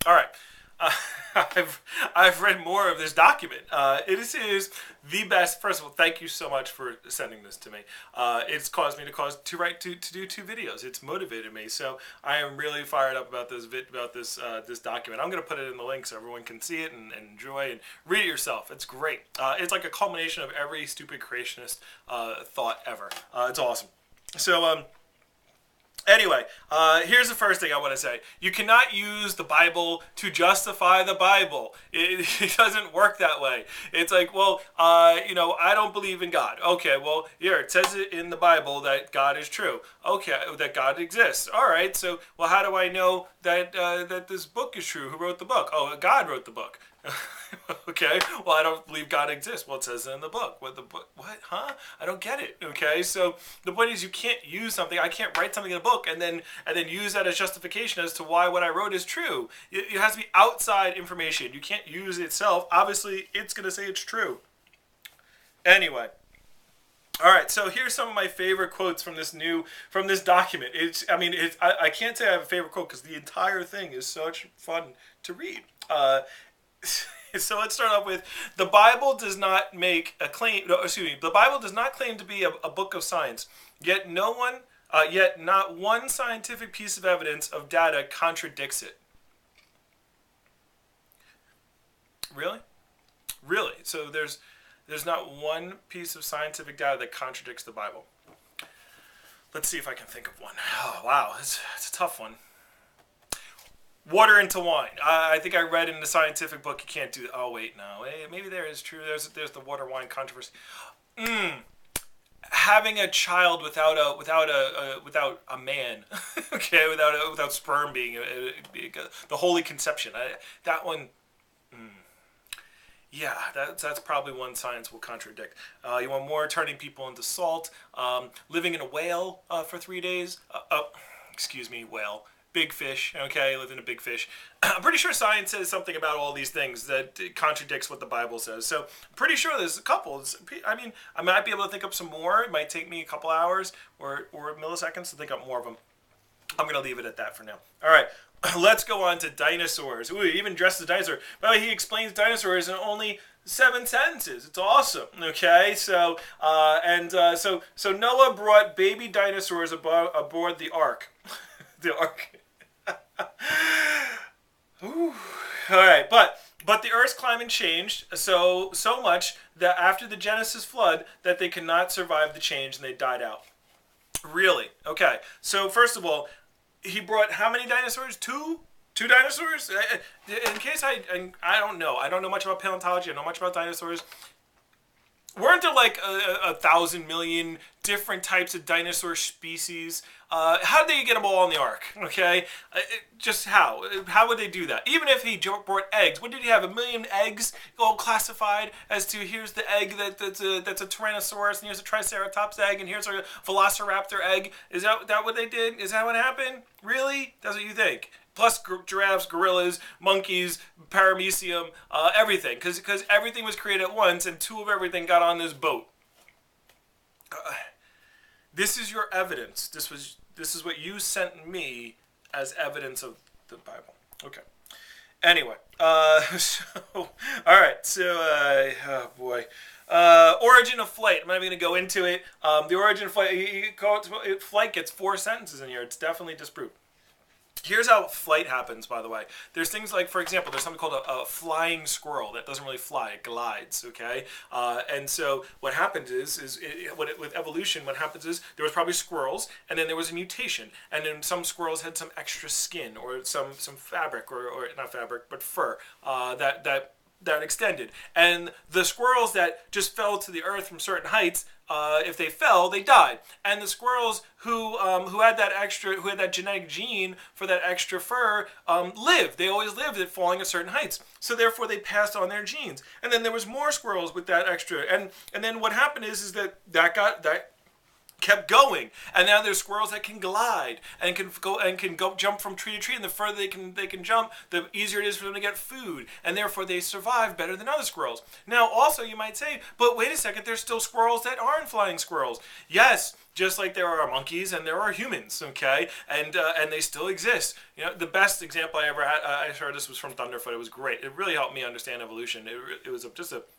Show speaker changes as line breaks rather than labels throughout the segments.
All right. Uh, I've read more of this document. It is the best. First of all, thank you so much for sending this to me. It's caused me to do two videos. It's motivated me, so I am really fired up about this document. I'm going to put it in the link so everyone can see it and enjoy and read it yourself. It's great. It's like a culmination of every stupid creationist thought ever. It's awesome. So. Anyway, here's the first thing I want to say. You cannot use the Bible to justify the Bible. It doesn't work that way. It's like, well, I don't believe in God. Okay, well, here, it says it in the Bible that God is true. Okay, that God exists. All right, so, well, how do I know that this book is true? Who wrote the book? Oh, God wrote the book. Okay, well, I don't believe God exists. Well, it says it in the book. What the book? What? Huh? I don't get it. Okay, so the point is, you can't use something. I can't write something in a book and then use that as justification as to why what I wrote is true. It has to be outside information. You can't use it itself. Obviously, it's going to say it's true. Anyway. All right, so here's some of my favorite quotes from this document. I can't say I have a favorite quote because the entire thing is such fun to read. So let's start off with the Bible does not make a claim. No, excuse me. The Bible does not claim to be a book of science. Yet not one scientific piece of evidence of data contradicts it. Really, really. So there's not one piece of scientific data that contradicts the Bible. Let's see if I can think of one. Oh wow, it's a tough one. Water into wine. I think I read in the scientific book you can't do. Oh wait, no. Maybe there is true. There's the water wine controversy. Having a child without a man, okay, without sperm being the holy conception. That one. Yeah, that's probably one science will contradict. You want more turning people into salt, living in a whale for 3 days. Excuse me, whale. Big fish, okay, lived in a big fish. I'm pretty sure science says something about all these things that contradicts what the Bible says. So I'm pretty sure there's a couple. I might be able to think up some more. It might take me a couple hours or milliseconds to think up more of them. I'm going to leave it at that for now. All right, let's go on to dinosaurs. Ooh, he even dressed as a dinosaur. By the way, he explains dinosaurs in only 7 sentences. It's awesome. Okay, so so Noah brought baby dinosaurs aboard the ark. The ark. Ooh. All right, but the Earth's climate changed so much that after the Genesis flood that they could not survive the change and they died out. Really? Okay. So first of all, he brought how many dinosaurs? Two dinosaurs? In case I don't know. I don't know much about paleontology. I know much about dinosaurs. Weren't there like a thousand million different types of dinosaur species? How did they get them all on the ark? Okay, just how? How would they do that? Even if he brought eggs, what did he have? 1 million eggs all classified as to here's the egg that's a Tyrannosaurus, and here's a Triceratops egg, and here's a Velociraptor egg. Is that what they did? Is that what happened? Really? That's what you think? Plus giraffes, gorillas, monkeys, paramecium, everything. Because everything was created at once, and two of everything got on this boat. This is your evidence. This is what you sent me as evidence of the Bible. Okay. Anyway, all right. So, oh boy. Origin of flight. I'm not even going to go into it. The origin of flight. Flight gets 4 sentences in here. It's definitely disproved. Here's how flight happens, by the way. There's things like, for example, there's something called a flying squirrel that doesn't really fly; it glides. Okay, and so what happens with evolution, what happens is there was probably squirrels, and then there was a mutation, and then some squirrels had some extra skin or some fabric or not fabric but fur that extended, and the squirrels that just fell to the earth from certain heights. If they fell, they died. And the squirrels who had that genetic gene for that extra fur lived. They always lived at falling at certain heights. So therefore, they passed on their genes. And then there was more squirrels with that extra. And then what happened is that kept going, and now there's squirrels that can glide and can go jump from tree to tree, and the further they can jump, the easier it is for them to get food, and therefore they survive better than other squirrels. Now also you might say, but wait a second, there's still squirrels that aren't flying squirrels. Yes, just like there are monkeys and there are humans, okay, and they still exist. You know, the best example I ever had, I heard this was from Thunderfoot. It was great. It really helped me understand evolution. It was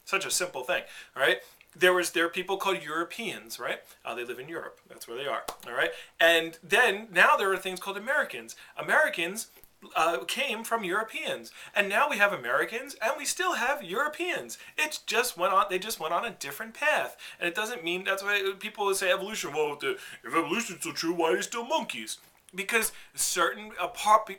such a simple thing, right? There are people called Europeans, right? They live in Europe. That's where they are, all right? And then now there are things called Americans. Americans came from Europeans, and now we have Americans, and we still have Europeans. It just went on. They just went on a different path, and it doesn't mean that's why people would say evolution. Well, if evolution's so true, why are they still monkeys? Because a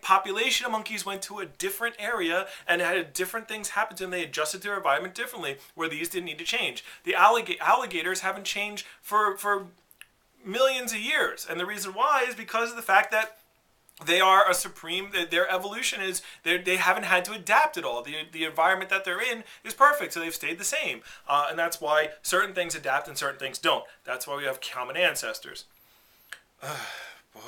population of monkeys went to a different area and had different things happen to them. They adjusted their environment differently, where these didn't need to change. The alligators haven't changed for millions of years, and the reason why is because of the fact that they are a supreme. Their evolution is they haven't had to adapt at all. The environment that they're in is perfect, so they've stayed the same, and that's why certain things adapt and certain things don't. That's why we have common ancestors. Boy.